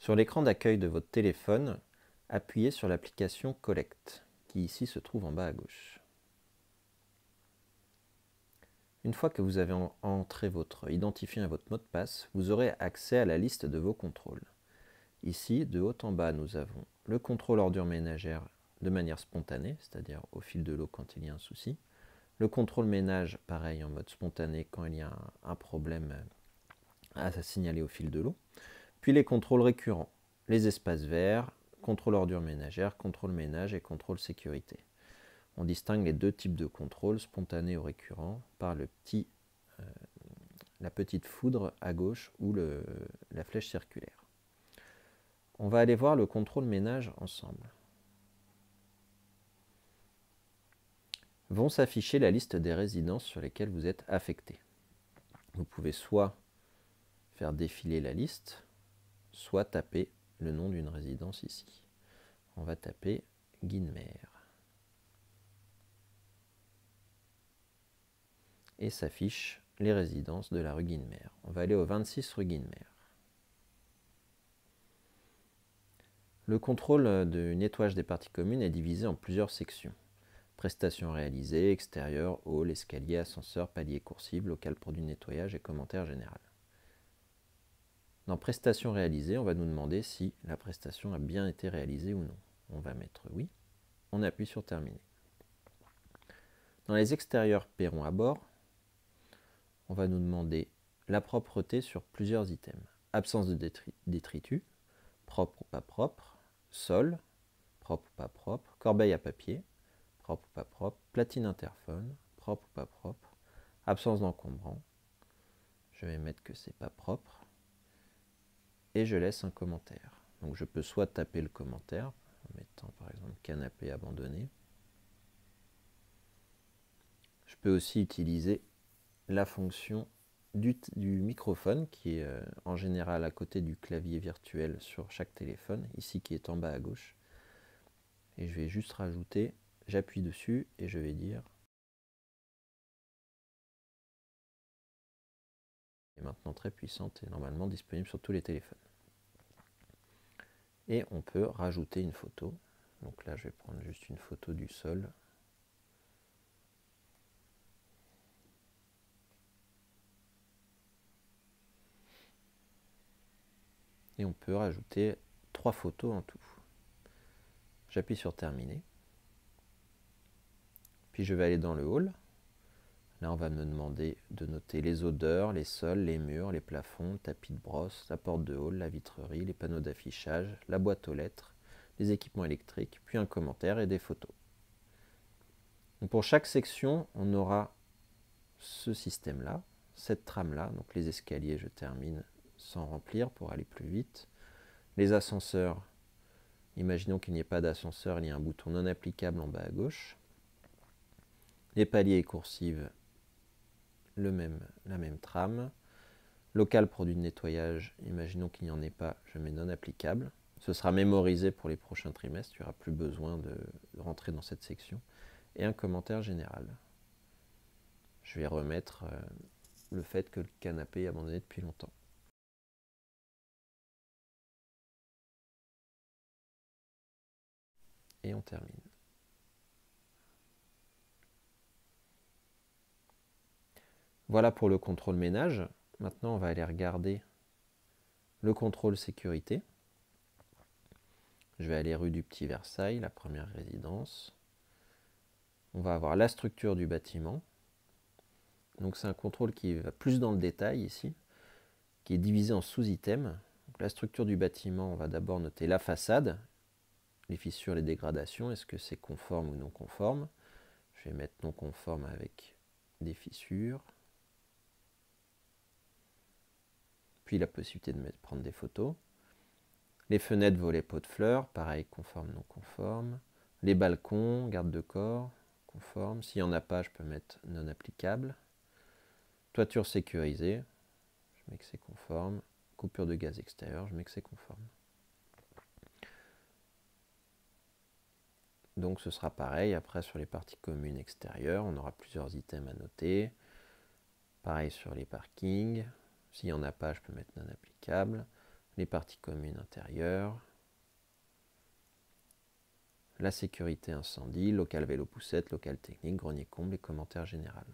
Sur l'écran d'accueil de votre téléphone, appuyez sur l'application Collect, qui ici se trouve en bas à gauche. Une fois que vous avez entré votre identifiant et votre mot de passe, vous aurez accès à la liste de vos contrôles. Ici, de haut en bas, nous avons le contrôle ordure ménagère de manière spontanée, c'est-à-dire au fil de l'eau quand il y a un souci. Le contrôle ménage, pareil, en mode spontané quand il y a un problème à signaler au fil de l'eau. Puis les contrôles récurrents, les espaces verts, contrôle ordure ménagère, contrôle ménage et contrôle sécurité. On distingue les deux types de contrôles, spontanés ou récurrents, par la petite foudre à gauche ou la flèche circulaire. On va aller voir le contrôle ménage ensemble. Vont s'afficher la liste des résidences sur lesquelles vous êtes affecté. Vous pouvez soit faire défiler la liste, soit taper le nom d'une résidence ici. On va taper Guinmer. Et s'affichent les résidences de la rue Guinmer. On va aller au 26 rue Guinmer. Le contrôle du nettoyage des parties communes est divisé en plusieurs sections. Prestations réalisées, extérieur, hall, escalier, ascenseur, palier coursive, local produit de nettoyage et commentaire général. Dans prestations réalisées, on va nous demander si la prestation a bien été réalisée ou non. On va mettre oui. On appuie sur terminer. Dans les extérieurs perron à bord, on va nous demander la propreté sur plusieurs items. Absence de détritus, propre ou pas propre, sol, propre ou pas propre, corbeille à papier, propre ou pas propre, platine interphone, propre ou pas propre, absence d'encombrant, je vais mettre que c'est pas propre, et je laisse un commentaire. Donc je peux soit taper le commentaire, en mettant par exemple canapé abandonné. Je peux aussi utiliser la fonction du microphone qui est en général à côté du clavier virtuel sur chaque téléphone, ici qui est en bas à gauche. Et je vais juste rajouter, j'appuie dessus et je vais dire est maintenant très puissante et normalement disponible sur tous les téléphones. Et on peut rajouter une photo. Donc là je vais prendre juste une photo du sol. Et on peut rajouter 3 photos en tout. J'appuie sur terminer. Puis je vais aller dans le hall. Là on va me demander de noter les odeurs, les sols, les murs, les plafonds, le tapis de brosse, la porte de hall, la vitrerie, les panneaux d'affichage, la boîte aux lettres, les équipements électriques, puis un commentaire et des photos. Donc pour chaque section, on aura ce système-là, cette trame-là. Donc les escaliers, je termine sans remplir pour aller plus vite. Les ascenseurs, imaginons qu'il n'y ait pas d'ascenseur, il y a un bouton non applicable en bas à gauche. Les paliers et coursives, la même trame. Local produit de nettoyage, imaginons qu'il n'y en ait pas, je mets non applicable. Ce sera mémorisé pour les prochains trimestres, il n'y aura plus besoin de rentrer dans cette section. Et un commentaire général. Je vais remettre le fait que le canapé est abandonné depuis longtemps. Et on termine. Voilà pour le contrôle ménage. Maintenant, on va aller regarder le contrôle sécurité. Je vais aller rue du Petit Versailles, la première résidence. On va avoir la structure du bâtiment. Donc c'est un contrôle qui va plus dans le détail ici, qui est divisé en sous-items. La structure du bâtiment, on va d'abord noter la façade, les fissures, les dégradations, est-ce que c'est conforme ou non conforme. Je vais mettre non conforme avec des fissures. Puis la possibilité de prendre des photos. Les fenêtres, volets, pots de fleurs, pareil, conforme, non conforme. Les balcons, garde de corps, conforme. S'il n'y en a pas, je peux mettre non applicable. Toiture sécurisée, je mets que c'est conforme. Coupure de gaz extérieur, je mets que c'est conforme. Donc ce sera pareil, après sur les parties communes extérieures, on aura plusieurs items à noter. Pareil sur les parkings, s'il n'y en a pas, je peux mettre non applicable. les parties communes intérieures, la sécurité incendie, local vélo poussette, local technique, grenier comble et commentaire général.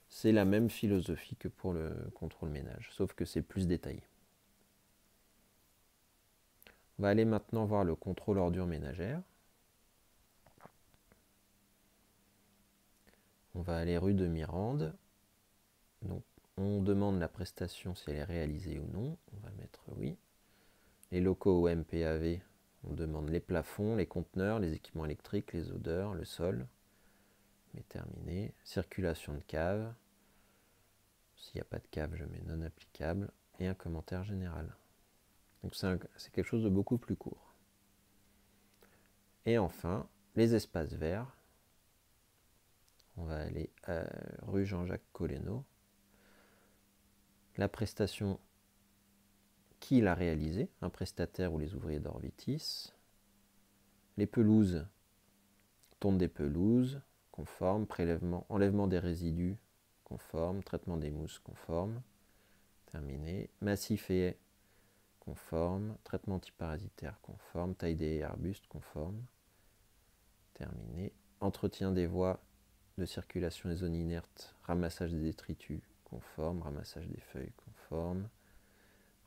C'est la même philosophie que pour le contrôle ménage, sauf que c'est plus détaillé. On va aller maintenant voir le contrôle ordures ménagères. On va aller rue de Mirande. Donc, on demande la prestation si elle est réalisée ou non. On va mettre oui. Les locaux au MPAV, on demande les plafonds, les conteneurs, les équipements électriques, les odeurs, le sol. Mais terminé. Circulation de cave. S'il n'y a pas de cave, je mets non applicable. Et un commentaire général. Donc c'est quelque chose de beaucoup plus court. Et enfin, les espaces verts. On va aller à rue Jean-Jacques Collenot. La prestation, qui l'a réalisée, un prestataire ou les ouvriers d'Orvitis. Les pelouses, tonte des pelouses, conforme. Prélèvement, enlèvement des résidus, conforme. Traitement des mousses, conforme. Terminé. Massif et haies, conforme. Traitement antiparasitaire, conforme. Taille des haies et arbustes, conforme. Terminé. Entretien des voies de circulation des zones inertes, ramassage des détritus, conforme. Ramassage des feuilles, conforme.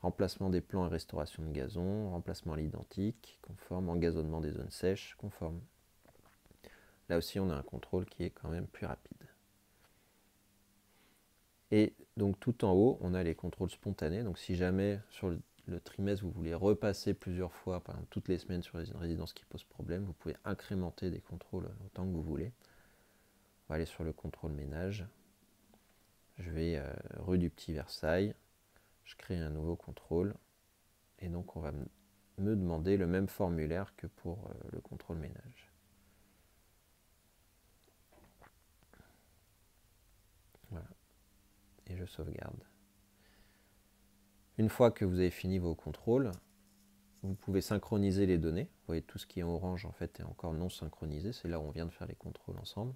Remplacement des plants et restauration de gazon, remplacement à l'identique, conforme. Engazonnement des zones sèches, conforme. Là aussi, on a un contrôle qui est quand même plus rapide. Et donc tout en haut, on a les contrôles spontanés. Donc si jamais sur le trimestre, vous voulez repasser plusieurs fois, par exemple toutes les semaines sur une résidence qui pose problème, vous pouvez incrémenter des contrôles autant que vous voulez. On va aller sur le contrôle ménage. Je vais rue du Petit Versailles. Je crée un nouveau contrôle. Et donc on va me demander le même formulaire que pour le contrôle ménage. Voilà. Et je sauvegarde. Une fois que vous avez fini vos contrôles, vous pouvez synchroniser les données. Vous voyez, tout ce qui est en orange en fait est encore non synchronisé. C'est là où on vient de faire les contrôles ensemble.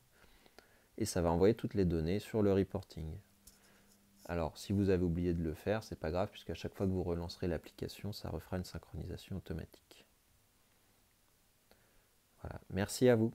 Et ça va envoyer toutes les données sur le reporting. Alors, si vous avez oublié de le faire, c'est pas grave, puisqu'à chaque fois que vous relancerez l'application, ça refera une synchronisation automatique. Voilà, merci à vous.